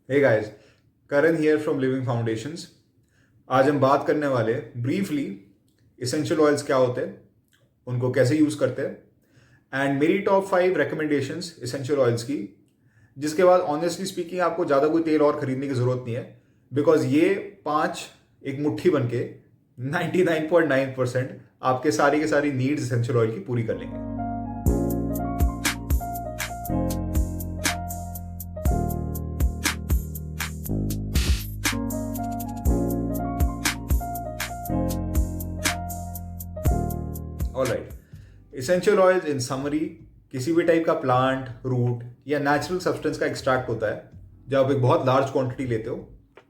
Hey guys, Karan here from Living Foundations. आज हम बात करने वाले ब्रीफली इसेंशियल ऑयल्स क्या होते हैं, उनको कैसे यूज करते हैं एंड मेरी टॉप 5 रिकमेंडेशंस इसेंशियल ऑयल्स की। जिसके बाद ऑनेस्टली स्पीकिंग आपको ज़्यादा कोई तेल और खरीदने की ज़रूरत नहीं है, बिकॉज ये 5 एक मुट्ठी बन के 99.9% आपके सारी के सारी नीड्स इसेंशियल ऑयल की पूरी कर लेंगे। ऑलराइट, इसेंशियल ऑयल्स इन समरी किसी भी टाइप का प्लांट, रूट या नेचुरल सब्सटेंस का एक्सट्रैक्ट होता है। जब आप एक बहुत लार्ज क्वांटिटी लेते हो,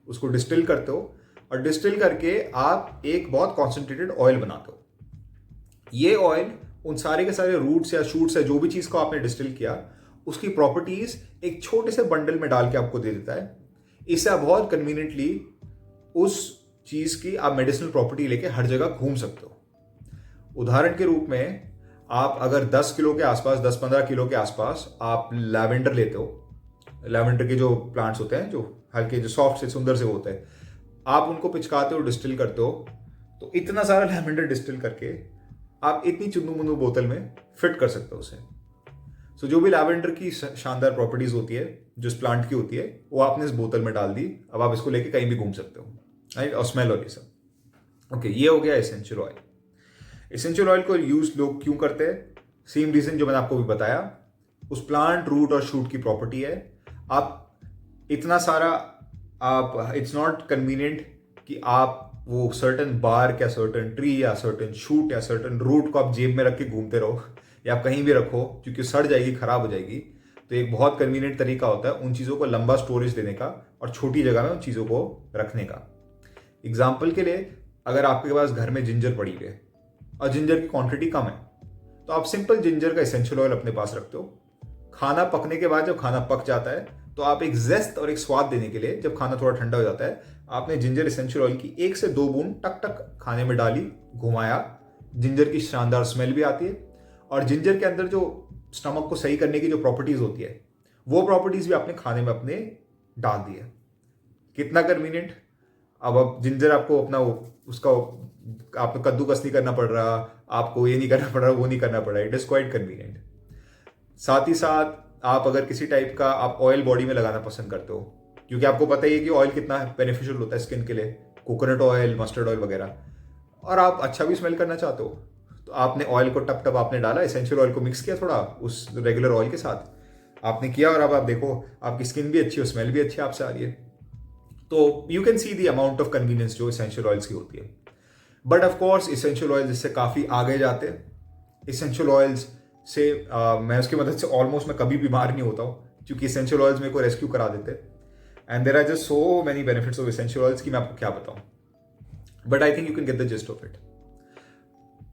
उसको डिस्टिल करते हो और डिस्टिल करके आप एक बहुत कॉन्सेंट्रेटेड ऑयल बनाते हो। ये ऑयल उन सारे के सारे रूट्स या शूट्स या जो भी चीज़ को आपने डिस्टिल किया, उसकी प्रॉपर्टीज एक छोटे से बंडल में डाल के आपको दे देता है। इससे आप बहुत कन्वीनियंटली उस चीज़ की आप मेडिसिनल प्रॉपर्टी लेके हर जगह घूम सकते हो। उदाहरण के रूप में आप अगर 10 किलो के आसपास, 10-15 किलो के आसपास आप लैवेंडर लेते हो, लैवेंडर के जो प्लांट्स होते हैं, जो हल्के, जो सॉफ्ट से, सुंदर से होते हैं, आप उनको पिचकाते हो, डिस्टिल करते हो, तो इतना सारा लैवेंडर डिस्टिल करके आप इतनी चुन्नू मुन्नू बोतल में फिट कर सकते हो उसे। सो जो भी लैवेंडर की शानदार प्रॉपर्टीज होती है, जो इस प्लांट की होती है, वो आपने इस बोतल में डाल दी। अब आप इसको लेके कहीं भी घूम सकते हो, राइट, और स्मेल और ये सब। ओके, ये हो गया एसेंशियल ऑयल। एसेंशियल ऑयल को यूज लोग क्यों करते हैं? सेम रीजन जो मैंने आपको भी बताया, उस प्लांट, रूट और शूट की प्रॉपर्टी है। आप इतना सारा, आप इट्स नॉट कन्वीनियंट कि आप वो सर्टन बार्क या सर्टन ट्री या सर्टन शूट या सर्टन रूट को आप जेब में रख के घूमते रहो या आप कहीं भी रखो, क्योंकि सड़ जाएगी, खराब हो जाएगी। तो एक बहुत कन्वीनियंट तरीका होता है उन चीज़ों को लंबा स्टोरेज देने का और छोटी जगह में उन चीज़ों को रखने का। एग्जाम्पल के लिए, अगर आपके पास घर में जिंजर पड़ी हुई है और जिंजर की क्वांटिटी कम है, तो आप सिंपल जिंजर का एसेंशियल ऑयल अपने पास रखते हो। खाना पकने के बाद जब खाना पक जाता है, तो आप एक जेस्ट और एक स्वाद देने के लिए, जब खाना थोड़ा ठंडा हो जाता है, आपने जिंजर एसेंशियल ऑयल की 1 से 2 बूंद टक टक खाने में डाली, घुमाया। जिंजर की शानदार स्मेल भी आती है और जिंजर के अंदर जो स्टमक को सही करने की जो प्रॉपर्टीज होती है, वो प्रॉपर्टीज भी आपने खाने में अपने डाल दी है। कितना कन्वीनियंट। अब जिंजर आपको अपना उसका आपको कद्दूकस नहीं करना पड़ रहा, आपको ये नहीं करना पड़ रहा, वो नहीं करना पड़ रहा, इट इज क्वाइट कन्वीनियंट। साथ ही साथ आप अगर किसी टाइप का आप ऑयल बॉडी में लगाना पसंद करते हो, क्योंकि आपको पता ही है कि ऑयल कितना बेनिफिशियल होता है स्किन के लिए, कोकोनट ऑयल, मस्टर्ड ऑयल वगैरह, और आप अच्छा भी स्मेल करना चाहते हो, तो आपने ऑयल को टप टप आपने डाला, एसेंशियल ऑयल को मिक्स किया थोड़ा उस रेगुलर ऑयल के साथ, आपने किया, और अब आप देखो आपकी स्किन भी अच्छी हो, स्मेल भी अच्छी आपसे आ रही है। तो you can see the amount of convenience जो एसेंशियल ऑयल्स की होती है। But of course essential oils इससे काफ़ी आगे जाते हैं। इसेंशियल ऑयल्स से मैं उसकी मदद से ऑलमोस्ट मैं कभी बीमार नहीं होता हूँ, क्योंकि इसेंशियल ऑयल्स मेरे को रेस्क्यू करा देते हैं। And there are just so many benefits of essential oils कि मैं आपको क्या बताऊँ, but I think you can get the gist of it.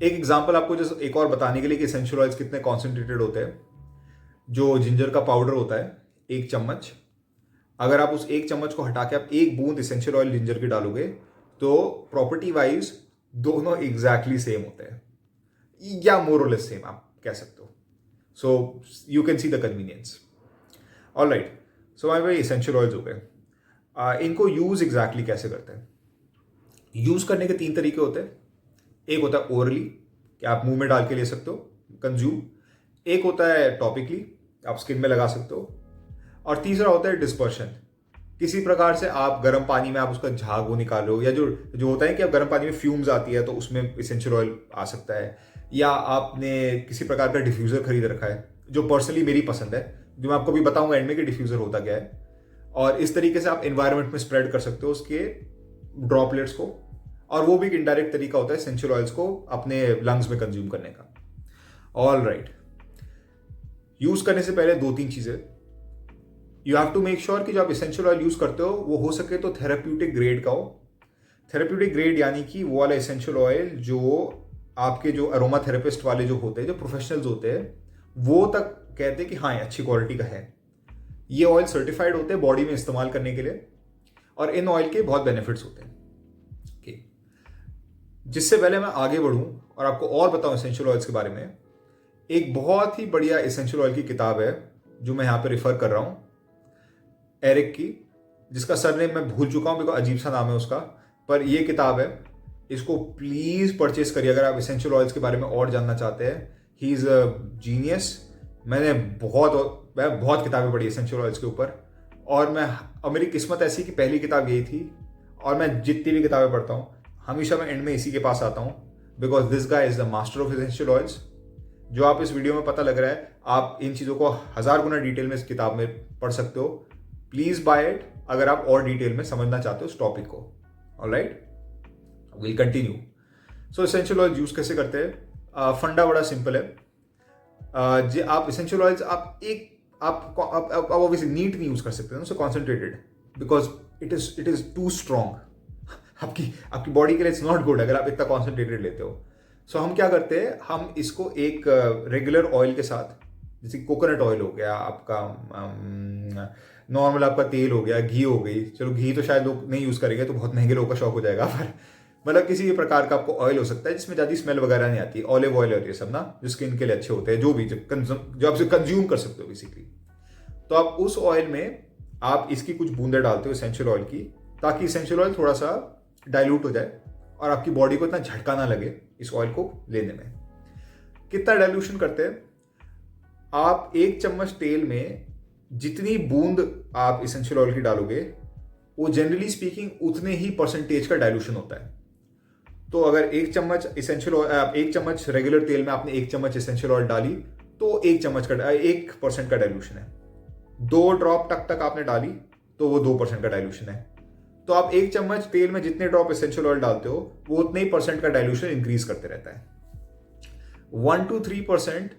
एक एग्जाम्पल आपको जस्ट एक और बताने के लिए कि इसेंशियल ऑयल्स कितने कॉन्सेंट्रेटेड होते हैं। जो जिंजर का पाउडर होता है, 1 चम्मच, अगर आप उस 1 चम्मच को हटा के आप 1 बूंद इसेंशियल ऑयल जिंजर की डालोगे, तो प्रॉपर्टी वाइज दोनों एग्जैक्टली सेम होते हैं, या मोर और लेस सेम आप कह सकते हो। So you can see the convenience. Alright, so हमारे भाई इसेंशियल ऑयल्स हो गए। इनको यूज एग्जैक्टली कैसे करते हैं? यूज करने के 3 तरीके होते हैं। एक होता है ओरली, कि आप मुंह में डाल के ले सकते हो, कंज्यूम। एक होता है टॉपिकली, आप स्किन में लगा सकते हो। और तीसरा होता है डिस्पर्शन, किसी प्रकार से आप गर्म पानी में आप उसका झाग वो निकालो, या जो जो होता है कि आप गर्म पानी में फ्यूम्स आती है तो उसमें इसेंशियल ऑयल आ सकता है, या आपने किसी प्रकार का डिफ्यूज़र खरीद रखा है, जो पर्सनली मेरी पसंद है, जो मैं आपको भी बताऊंगा एंड में कि डिफ्यूज़र होता क्या है। और इस तरीके से आप एनवायरनमेंट में स्प्रेड कर सकते हो उसके ड्रॉपलेट्स को, और वो भी एक इनडायरेक्ट तरीका होता है एसेंशियल ऑयल्स को अपने लंग्स में कंज्यूम करने का। ऑल राइट, यूज करने से पहले 2-3 चीजें। You have to make sure कि जो आप इसेंशियल ऑयल यूज करते हो वो हो सके तो थेराप्यूटिक ग्रेड का हो। थेराप्यूटिक ग्रेड यानी कि वो वाला इसेंशियल ऑयल जो आपके जो अरोमा थेरेपिस्ट वाले जो होते हैं, जो प्रोफेशनल्स होते हैं, वो तक कहते हैं कि हाँ, ये अच्छी क्वालिटी का है। ये ऑयल सर्टिफाइड होते हैं बॉडी में इस्तेमाल करने के लिए, और इन ऑयल के बहुत बेनिफिट्स होते हैं। okay. जिससे पहले मैं आगे बढ़ूं और आपको और बताऊं इसेंशियल ऑयल्स के बारे में, एक बहुत ही बढ़िया इसेंशियल ऑयल की किताब है जो मैं यहाँ पे रिफर कर रहा हूँ, एरिक की, जिसका सरनेम मैं भूल चुका हूँ, बिकॉज अजीब सा नाम है उसका, पर ये किताब है, इसको प्लीज़ परचेज करिए अगर आप एसेंशियल ऑयल्स के बारे में और जानना चाहते हैं। He is a genius. मैं बहुत किताबें पढ़ी एसेंशियल ऑयल्स के ऊपर, और मेरी किस्मत ऐसी कि पहली किताब यही थी, और मैं जितनी भी किताबें पढ़ता हूँ हमेशा मैं एंड में इसी के पास आता हूँ, because this guy is the master of essential oils. जो आप इस वीडियो में पता लग रहा है, आप इन चीज़ों को 1000 गुना डिटेल में इस किताब में पढ़ सकते हो। प्लीज़ बाय इट अगर आप और डिटेल में समझना चाहते हो इस टॉपिक को। Alright, will continue. So essential oil use कैसे करते हैं? फंडा बड़ा सिंपल है। आप एसेंशियल ऑयल्स आप ऑब्वियसली नीट नहीं यूज़ कर सकते ना, so concentrated, because it is too strong. आपकी बॉडी के लिए इट्स नॉट गुड अगर आप इतना कॉन्सेंट्रेटेड लेते हो। सो हम क्या करते हैं, हम इसको एक रेगुलर ऑयल के साथ, जैसे कोकोनट ऑयल हो गया आपका, नॉर्मल आपका तेल हो गया, घी हो गई, चलो घी तो शायद लोग नहीं यूज़ करेंगे तो बहुत महंगे लोगों का शौक हो जाएगा, पर मतलब किसी भी प्रकार का आपको ऑयल हो सकता है जिसमें ज़्यादा स्मेल वगैरह नहीं आती, ऑलिव ऑयल और ये सब ना, जो स्किन के लिए अच्छे होते हैं, जो भी जो आप कंज्यूम कर सकते हो बेसिकली। तो आप उस ऑयल में आप इसकी कुछ बूंदे डालते हो एसेंशियल ऑयल की, ताकि एसेंशियल ऑयल थोड़ा सा डाइल्यूट हो जाए और आपकी बॉडी को इतना झटका ना लगे इस ऑयल को लेने में। कितना डाइल्यूशन करते हैं? आप 1 चम्मच तेल में जितनी बूंद आप एसेंशियल ऑयल की डालोगे, वो जनरली स्पीकिंग उतने ही परसेंटेज का डाइल्यूशन होता है। तो अगर 1 चम्मच एसेंशियल ऑयल, 1 चम्मच रेगुलर तेल में आपने 1 चम्मच एसेंशियल ऑयल डाली, तो 1% का डाइल्यूशन है। 2 ड्रॉप तक आपने डाली तो वो 2% का डाइल्यूशन है। तो आप 1 चम्मच तेल में जितने ड्रॉप एसेंशियल ऑयल डालते हो, वो उतने ही % का डाइल्यूशन इंक्रीज करते रहता है। 1 to 3%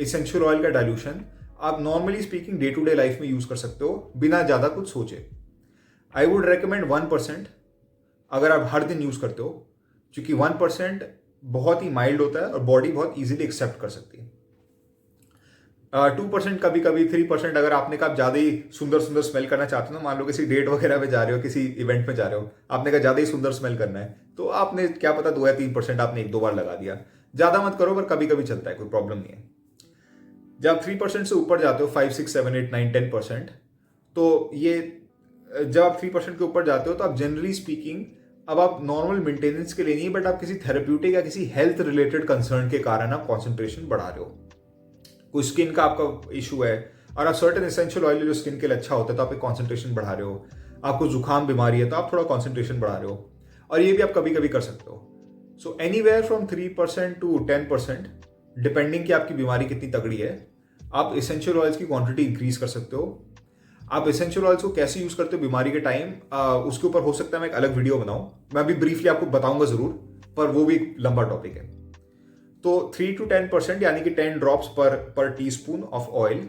एसेंशियल ऑयल का डाइल्यूशन आप normally speaking day to day life में यूज कर सकते हो बिना ज्यादा कुछ सोचे। आई वुड रेकमेंड 1% अगर आप हर दिन यूज करते हो, क्योंकि 1% बहुत ही माइल्ड होता है और बॉडी बहुत इजीली एक्सेप्ट कर सकती है। 2% कभी कभी, 3% अगर आपने कहा ज्यादा ही सुंदर सुंदर स्मेल करना चाहते हो ना, मान लो किसी डेट वगैरह में जा रहे हो, किसी इवेंट में जा रहे हो, आपने कहा ज्यादा ही सुंदर स्मेल करना है, तो आपने क्या पता 2 या 3% आपने 1-2 बार लगा दिया। ज्यादा मत करो, पर कभी कभी चलता है, कोई प्रॉब्लम नहीं है। जब 3% से ऊपर जाते हो, 5, 6, 7, 8, 9, 10%, तो ये जब आप 3% के ऊपर जाते हो तो आप जनरली स्पीकिंग अब आप नॉर्मल मेंटेनेंस के लिए नहीं, बट आप किसी थेरेप्यूटिक या किसी हेल्थ रिलेटेड कंसर्न के कारण आप कॉन्सेंट्रेशन बढ़ा रहे हो। कोई स्किन का आपका इशू है और आप सर्टेन एसेंशियल ऑयल जो स्किन के लिए अच्छा होता है तो आप एक कॉन्सेंट्रेशन बढ़ा रहे हो। आपको जुकाम बीमारी है तो आप थोड़ा कॉन्सेंट्रेशन बढ़ा रहे हो, और ये भी आप कभी कभी कर सकते हो। सो एनीवेयर फ्रॉम 3% to 10%, डिपेंडिंग कि आपकी बीमारी कितनी तगड़ी है, आप एसेंशियल ऑयल्स की क्वांटिटी इंक्रीज कर सकते हो। आप एसेंशियल ऑयल्स को कैसे यूज करते हो बीमारी के टाइम, उसके ऊपर हो सकता है मैं एक अलग वीडियो बनाऊं, मैं अभी ब्रीफली आपको बताऊंगा जरूर, पर वो भी एक लंबा टॉपिक है। तो 3 to 10% यानी कि 10 ड्रॉप्स पर टीस्पून ऑफ ऑयल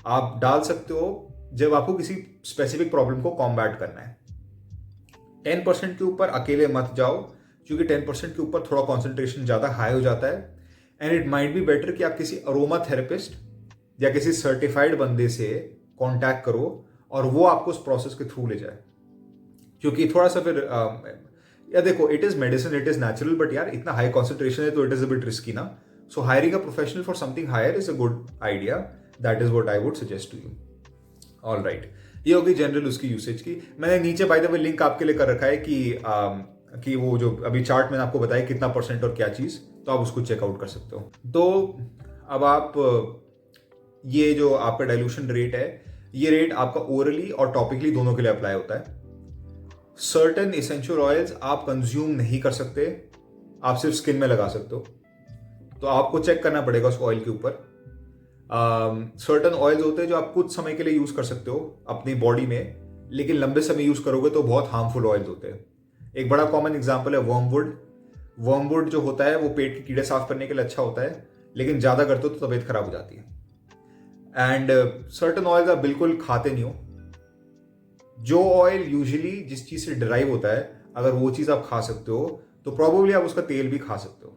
आप डाल सकते हो जब आपको किसी स्पेसिफिक प्रॉब्लम को कॉम्बैट करना है। 10% के ऊपर अकेले मत जाओ, क्योंकि 10% के ऊपर थोड़ा कॉन्सेंट्रेशन ज्यादा हाई हो जाता है, and it might be better कि आप किसी अरोमा थेरेपिस्ट या किसी सर्टिफाइड बंदे से कांटेक्ट करो और वो आपको उस प्रोसेस के थ्रू ले जाए, क्योंकि थोड़ा सा फिर या देखो, it is medicine, it is natural, but यार इतना हाई कॉन्सेंट्रेशन है तो it is a bit risky ना। So hiring a professional for something higher is a good idea. That is what I would suggest to you. All right, ये होगी general उसकी usage की। मैंने नीचे बाय द वे लिंक आपके लिए कर रखा है कि वो जो अभी चार्ट मैंने आपको बताया कितना % और क्या चीज, तो आप उसको चेकआउट कर सकते हो। तो अब आप ये जो आपका डाइल्यूशन रेट है, ये रेट आपका ओरली और टॉपिकली दोनों के लिए अप्लाई होता है। सर्टेन एसेंशियल ऑयल्स आप कंज्यूम नहीं कर सकते, आप सिर्फ स्किन में लगा सकते हो, तो आपको चेक करना पड़ेगा उस ऑयल के ऊपर। सर्टेन ऑयल्स होते हैं जो आप कुछ समय के लिए यूज कर सकते हो अपनी बॉडी में, लेकिन लंबे समय यूज करोगे तो बहुत हार्मफुल ऑयल्स होते हैं। एक बड़ा कॉमन एग्जांपल है वर्मवुड। वर्मवुड जो होता है वो पेट के कीड़े साफ करने के लिए अच्छा होता है, लेकिन ज्यादा करते हो तो तबीयत खराब हो जाती है। एंड सर्टेन ऑयल्स आप बिल्कुल खाते नहीं हो। जो ऑयल यूजुअली जिस चीज से डिराइव होता है, अगर वो चीज आप खा सकते हो तो प्रोबेबली आप उसका तेल भी खा सकते हो।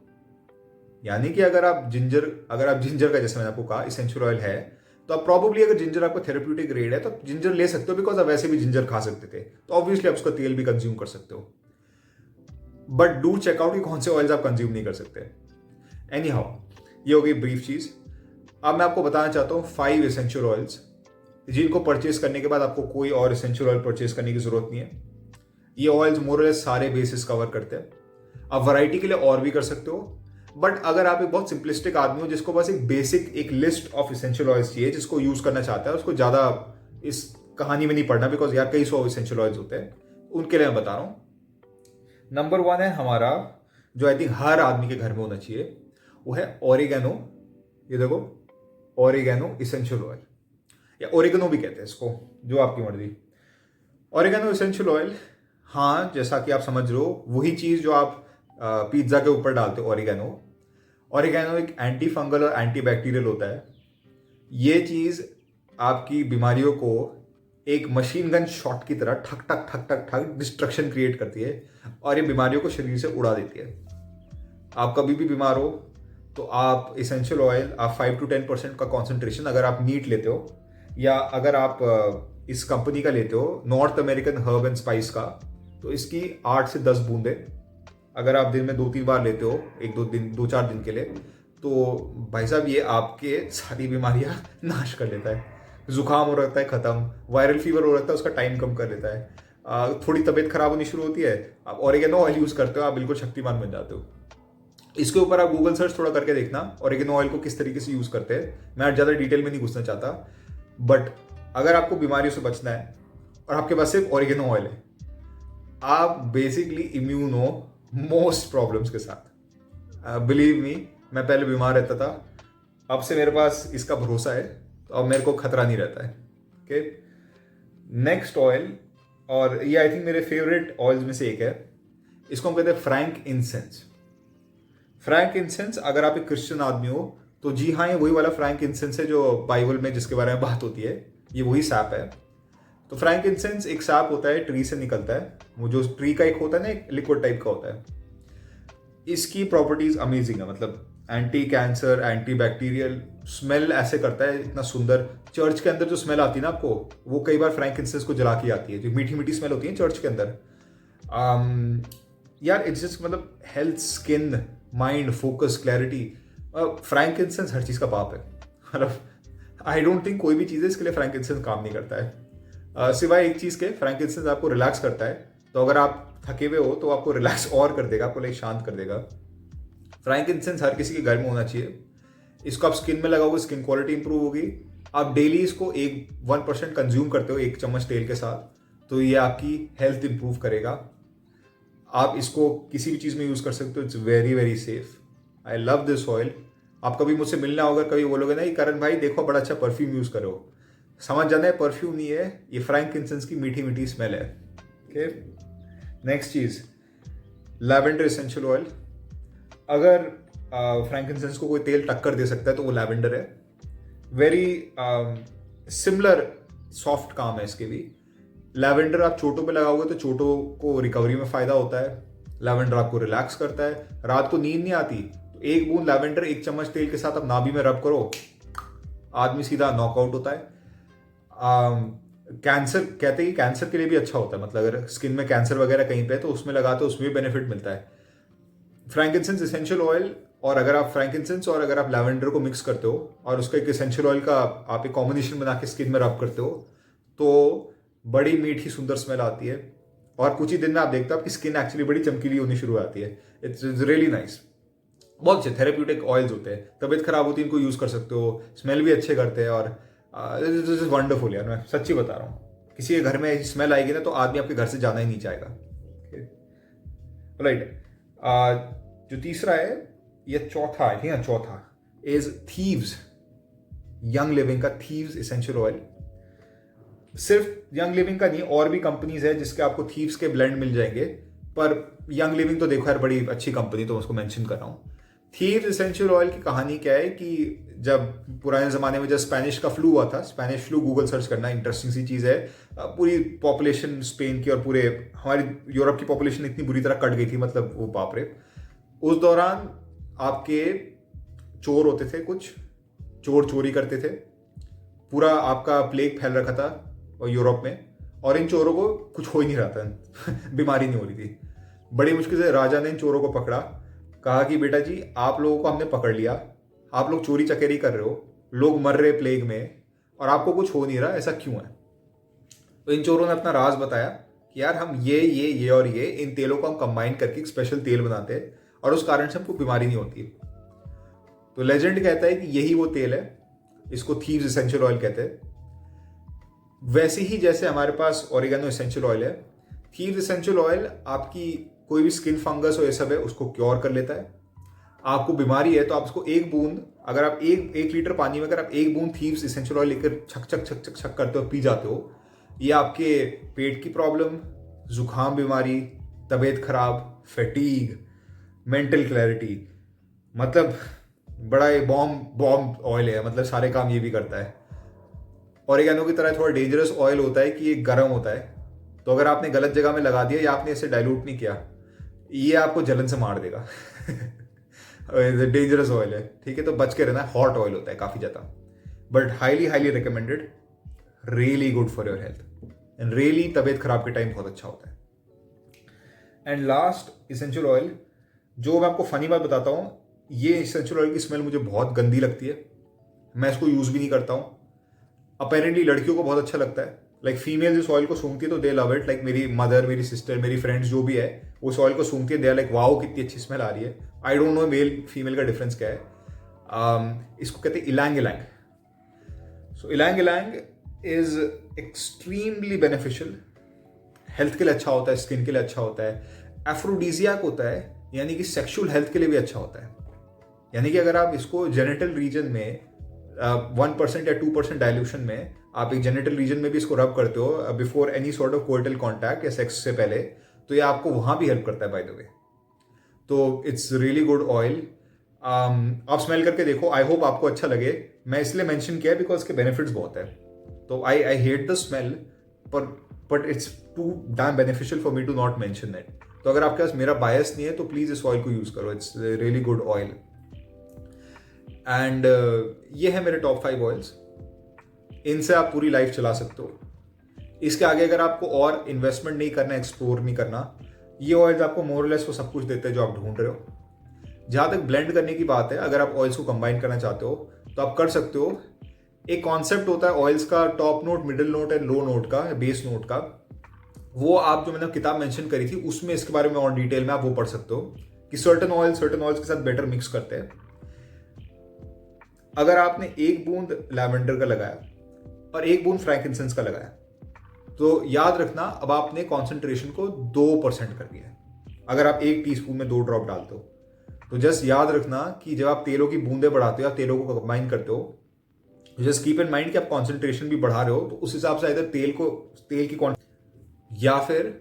यानी कि अगर आप जिंजर का, जैसे मैंने आपको कहा, एसेंशियल ऑयल है, तो आप प्रोबेबली अगर जिंजर आपको थेरेप्यूटिक ग्रेड है तो जिंजर ले सकते हो, बिकॉज आप वैसे भी जिंजर खा सकते थे, तो ऑब्वियसली आप उसका तेल भी कंज्यूम कर सकते हो। बट डू चेकआउट कि कौन से ऑयल्स आप कंज्यूम नहीं कर सकते। एनी हाउ, ये हो गई ब्रीफ चीज। अब मैं आपको बताना चाहता हूं 5 एसेंशियल ऑयल्स जिनको परचेस करने के बाद आपको कोई और एसेंशियल ऑयल परचेस करने की जरूरत नहीं है। ये ऑयल्स मोरलेस सारे बेसिस कवर करते हैं। आप वैरायटी के लिए और भी कर सकते हो, बट अगर आप एक बहुत सिंपलिस्टिक आदमी हो जिसको बस एक बेसिक एक लिस्ट ऑफ एसेंशियल ऑयल्स चाहिए, जिसको यूज करना चाहता है, उसको ज्यादा इस कहानी में नहीं पढ़ना, बिकॉज यार कई सौ एसेंशियल ऑयल्स होते हैं, उनके लिए मैं बता रहा हूं। नंबर 1 है हमारा, जो आई थिंक हर आदमी के घर में होना चाहिए, वो है ओरिगेनो। ये देखो, ओरिगेनो एसेंशियल ऑयल, या ओरिगेनो भी कहते हैं इसको, जो आपकी मर्जी। ओरिगेनो एसेंशियल ऑयल, हाँ जैसा कि आप समझ रहे हो, वही चीज जो आप पिज्जा के ऊपर डालते हो, ओरिगेनो। ओरिगेनो एक एंटी फंगल और एंटी बैक्टीरियल होता है। ये चीज आपकी बीमारियों को एक मशीन गन शॉट की तरह ठक ठक ठक ठक ठक डिस्ट्रक्शन क्रिएट करती है, और ये बीमारियों को शरीर से उड़ा देती है। आप कभी भी बीमार हो तो आप एसेंशियल ऑयल, आप 5 to 10% का कॉन्सेंट्रेशन अगर आप नीट लेते हो, या अगर आप इस कंपनी का लेते हो north American herb and spice का, तो इसकी 8 से 10 बूंदे अगर आप दिन में 2-3 बार लेते हो, 2-4 दिन के लिए, तो भाई साहब ये आपके सारी बीमारियां नाश कर लेता है। जुकाम हो रहता है खत्म, वायरल फीवर हो रहता है उसका टाइम कम कर लेता है, थोड़ी तबीयत खराब होनी शुरू होती है, आप ओरिगेनो ऑयल यूज करते हो, आप बिल्कुल शक्तिमान बन जाते हो। इसके ऊपर आप गूगल सर्च थोड़ा करके देखना ओरिगेनो ऑयल को किस तरीके से यूज करते हैं। मैं ज़्यादा डिटेल में नहीं घुसना चाहता, बट अगर आपको बीमारियों से बचना है और आपके पास सिर्फ ओरिगेनो ऑयल है, आप बेसिकली इम्यून हो मोस्ट प्रॉब्लम्स के साथ। बिलीव मी, मैं पहले बीमार रहता था, अब से मेरे पास इसका भरोसा है, तो अब मेरे को खतरा नहीं रहता है। ओके, नेक्स्ट ऑयल, और ये आई थिंक मेरे फेवरेट ऑयल्स में से एक है, इसको हम कहते हैं फ्रैंक इंसेंस। फ्रैंक इंसेंस, अगर आप एक क्रिश्चियन आदमी हो तो जी हाँ, ये वही वाला फ्रैंक इंसेंस है जो बाइबल में जिसके बारे में बात होती है, ये वही सैप है। तो फ्रैंक इंसेंस एक सैप होता है, ट्री से निकलता है, वो जो ट्री का एक होता है ना, एक लिक्विड टाइप का होता है। इसकी प्रॉपर्टीज अमेजिंग है, मतलब anti cancer, anti bacterial, smell ऐसे करता है इतना सुंदर। चर्च के अंदर जो स्मेल आती है ना आपको, वो कई बार फ्रैंक इंसेंस को जला के आती है, जो मीठी मीठी स्मेल होती है चर्च के अंदर। यार इट्स जस्ट मतलब health, skin, mind, focus, clarity, frankincense हर चीज का बाप है। मतलब आई डोंट थिंक कोई भी चीज़ है इसके लिए फ्रैंक इंसेंस काम नहीं करता है, सिवाय एक चीज़ के, फ्रैंक इंसेंस आपको रिलैक्स करता है। तो अगर आप थके हुए हो तो आपको रिलैक्स और कर देगा, आपको लाइक शांत कर देगा। फ्रैंक इंसेंस हर किसी के घर में होना चाहिए। इसको आप स्किन में लगाओगे, स्किन क्वालिटी इंप्रूव होगी। आप डेली इसको 1% कंज्यूम करते हो 1 चम्मच तेल के साथ, तो ये आपकी हेल्थ इंप्रूव करेगा। आप इसको किसी भी चीज़ में यूज़ कर सकते हो, it's very very safe. I love this oil. आप कभी मुझसे मिलना होगा, कभी बोलोगे ना, करण भाई देखो बड़ा अच्छा परफ्यूम यूज़ करो, समझ जाना है परफ्यूम नहीं है, ये फ्रैंक इंसेंस की मीठी मीठी स्मेल है। ओके, नेक्स्ट चीज़, लैवेंडर एसेंशियल ऑयल। अगर फ्रैंक इंसेंस को कोई तेल टक्कर दे सकता है तो वो लैवेंडर है। वेरी सिमिलर सॉफ्ट काम है इसके भी। लैवेंडर आप चोटों पे लगाओगे तो चोटों को रिकवरी में फायदा होता है। लैवेंडर आपको रिलैक्स करता है। रात को नींद नहीं आती तो 1 बूंद लैवेंडर 1 चम्मच तेल के साथ आप नाभि में रब करो, आदमी सीधा नॉकआउट होता है। कैंसर, कहते हैं कि कैंसर के लिए भी अच्छा होता है, मतलब अगर स्किन में कैंसर वगैरह कहीं पे है तो उसमें लगाते हो, उसमें भी बेनिफिट मिलता है। फ्रैंकिंसेंस एसेंशियल ऑयल, और अगर आप फ्रैंकिंसेंस और अगर आप लैवेंडर को मिक्स करते हो और उसका एक एसेंशियल ऑयल का आप एक कॉम्बिनेशन बना के स्किन में रब करते हो तो बड़ी मीठी सुंदर स्मेल आती है, और कुछ ही दिन में आप देखते हो आपकी स्किन एक्चुअली बड़ी चमकीली होनी शुरू हो जाती है। It's really nice. बहुत अच्छे थेरेप्यूटिक ऑयल्स होते हैं, तबीयत खराब होती है इनको यूज कर सकते हो, स्मेल भी अच्छे करते हैं, और दिस इज वंडरफुल यार, मैं सच्ची बता रहा हूँ। किसी के घर में ऐसी स्मेल आएगी ना तो आदमी आपके घर से जाना ही नहीं चाहेगा। राइट, जो तीसरा है, ये चौथा है, ठीक है, चौथा इज थीव्स, यंग लिविंग का थीव्स एसेंशियल ऑयल। सिर्फ यंग लिविंग का नहीं, और भी कंपनीज है जिसके आपको थीव्स के ब्लेंड मिल जाएंगे, पर यंग लिविंग तो देखो यार बड़ी अच्छी कंपनी, तो उसको मेंशन कर रहा हूँ। थीव्स एसेंशियल ऑयल की कहानी क्या है कि जब पुराने ज़माने में जब स्पेनिश का फ्लू हुआ था, स्पेनिश फ्लू गूगल सर्च करना, इंटरेस्टिंग सी चीज़ है। पूरी पॉपुलेशन स्पेन की और पूरे हमारी यूरोप की पॉपुलेशन इतनी बुरी तरह कट गई थी, मतलब वो बाप रे। उस दौरान आपके चोर होते थे, कुछ चोर चोरी करते थे, पूरा आपका प्लेग फैल रखा था और यूरोप में, और इन चोरों को कुछ हो ही नहीं रहा था बीमारी नहीं हो रही थी। बड़ी मुश्किल से राजा ने इन चोरों को पकड़ा, कहा कि बेटा जी आप लोगों को हमने पकड़ लिया, आप लोग चोरी चकेरी कर रहे हो, लोग मर रहे प्लेग में, और आपको कुछ हो नहीं रहा, ऐसा क्यों है? तो इन चोरों ने अपना राज बताया कि यार हम ये और ये इन तेलों को हम कंबाइन करके एक स्पेशल तेल बनाते हैं और उस कारण से हमको बीमारी नहीं होती। तो लेजेंड कहता है कि यही वो तेल है, इसको थीव्स एसेंशियल ऑयल कहते हैं। वैसे ही जैसे हमारे पास ओरिगेनो एसेंशियल ऑयल है, थीव्स एसेंशियल ऑयल आपकी कोई भी स्किन फंगस हो ये सब है उसको क्योर कर लेता है। आपको बीमारी है तो आप उसको एक बूंद, अगर आप एक लीटर पानी में अगर आप एक बूंद थीव्स एसेंशियल ऑयल लेकर छक छक छक छक छक करते हो पी जाते हो, ये आपके पेट की प्रॉब्लम, जुकाम बीमारी, तबीयत खराब, फैटीग, मेंटल क्लैरिटी, मतलब बड़ा ये बॉम्ब ऑयल है, मतलब सारे काम ये भी करता है। ओरिगेनो की तरह थोड़ा डेंजरस ऑयल होता है कि ये गर्म होता है, तो अगर आपने गलत जगह में लगा दिया या आपने इसे डाइल्यूट नहीं किया, ये आपको जलन से मार देगा। डेंजरस ऑयल है, ठीक है, तो बच के रहना। हॉट ऑयल होता है काफी ज्यादा, but highly recommended, really good for your health and really तबीयत खराब के टाइम बहुत अच्छा होता है। एंड लास्ट इसेंशियल ऑयल, जो मैं आपको फनी बात बताता हूँ, ये इसेंशियल ऑयल की स्मेल मुझे बहुत गंदी लगती है, मैं इसको यूज भी नहीं करता हूँ। अपेरेंटली लड़कियों को बहुत अच्छा लगता है, लाइक फीमेल इस ऑयल को सूंघती है तो दे लव इट, लाइक मेरी मदर, मेरी सिस्टर, मेरी फ्रेंड्स जो भी है वो इस ऑयल को सूंघती है, दे आर लाइक वाओ कितनी अच्छी स्मेल आ रही है। I don't know male female का डिफरेंस क्या है। इसको कहते हैं इलांग इलांग। सो इलांग इलांग इज एक्सट्रीमली बेनिफिशियल, हेल्थ के लिए अच्छा होता है, स्किन के लिए अच्छा होता है, एफ्रोडीजियाक होता है, यानी कि सेक्सुअल हेल्थ के लिए भी अच्छा होता है। यानी कि अगर आप इसको जेनिटल रीजन में 1% या 2% डाइल्यूशन में आप एक जेनिटल रीजन में भी इसको रब करते हो before any sort of coital contact या सेक्स से पहले, तो ये आपको वहां भी हेल्प करता है बाय द वे। तो इट्स रियली गुड ऑयल, आप स्मेल करके देखो, आई होप आपको अच्छा लगे। मैं इसलिए मेंशन किया बिकॉज इसके बेनिफिट्स बहुत है। तो I hate the smell, but it's too damn beneficial for me to not mention it. तो अगर आपके पास मेरा बायस नहीं है तो प्लीज इस ऑयल को यूज करो, it's really good oil. And ये है मेरे टॉप 5 ऑयल्स, इनसे आप पूरी लाइफ चला सकते हो। इसके आगे अगर आपको और इन्वेस्टमेंट नहीं करना, एक्सप्लोर नहीं करना, ये ऑयल्स आपको मोरलेस वो सब कुछ देते हैं जो आप ढूंढ रहे हो। जहां तक ब्लेंड करने की बात है, अगर आप ऑयल्स को कंबाइन करना चाहते हो तो आप कर सकते हो। एक कॉन्सेप्ट होता है ऑयल्स का, top note, middle note and low note का, बेस नोट का। वो आप जो मैंने किताब मेंशन करी थी उसमें इसके बारे में और डिटेल में आप वो पढ़ सकते हो कि सर्टेन ऑयल्स के साथ बेटर मिक्स करते हैं। अगर आपने एक बूंद लैवेंडर का लगाया और एक बूंद फ्रैंकिंसेंस का लगाया, तो याद रखना अब आपने कॉन्सेंट्रेशन को 2% कर दिया है। अगर आप 1 टीस्पून में 2 ड्रॉप डालते हो, तो जस्ट याद रखना कि जब आप तेलों की बूंदे बढ़ाते हो या तेलों को कंबाइन करते हो, जस्ट कीप इन माइंड कि आप कॉन्सेंट्रेशन भी बढ़ा रहे हो, तो उस हिसाब से इधर तेल की क्वांटिटी या फिर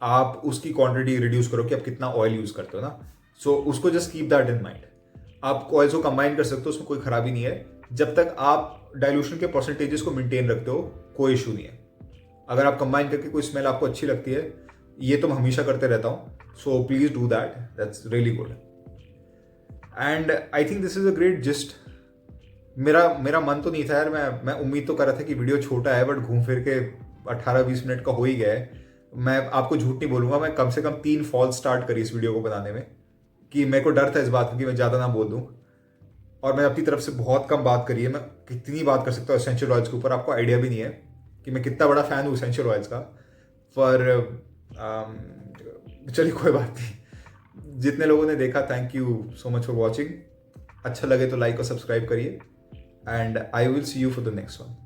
आप उसकी क्वांटिटी रिड्यूस करो कि आप कितना ऑयल यूज करते हो ना। सो उसको just keep that in mind. आप ऑयल्स को कंबाइन कर सकते हो, उसमें कोई खराबी नहीं है, जब तक आप डाइल्यूशन के परसेंटेजेस को मेंटेन रखते हो कोई इशू नहीं है। अगर आप कंबाइन करके कोई स्मेल आपको अच्छी लगती है, ये तो मैं हमेशा करते रहता हूँ, so please do that, that's really good. And I think this is a great gist. मेरा मन तो नहीं था यार, मैं उम्मीद तो कर रहा था कि वीडियो छोटा है, बट घूम फिर के 18-20 मिनट का हो ही गया है। मैं आपको झूठ नहीं बोलूंगा, मैं कम से कम 3 फॉल्स स्टार्ट करी इस वीडियो को बनाने में, कि मेरे को डर था इस बात का कि मैं ज़्यादा ना बोल दूं, और मैं अपनी तरफ से बहुत कम बात करी है। मैं कितनी बात कर सकता हूँ एसेंशियल ऑयल्स के ऊपर, आपको आइडिया भी नहीं है कि मैं कितना बड़ा फैन हूँ एसेंशियल ऑयल्स का। पर चलिए कोई बात नहीं, जितने लोगों ने देखा thank you so much for watching. अच्छा लगे तो लाइक और सब्सक्राइब करिए, and I will see you for the next one.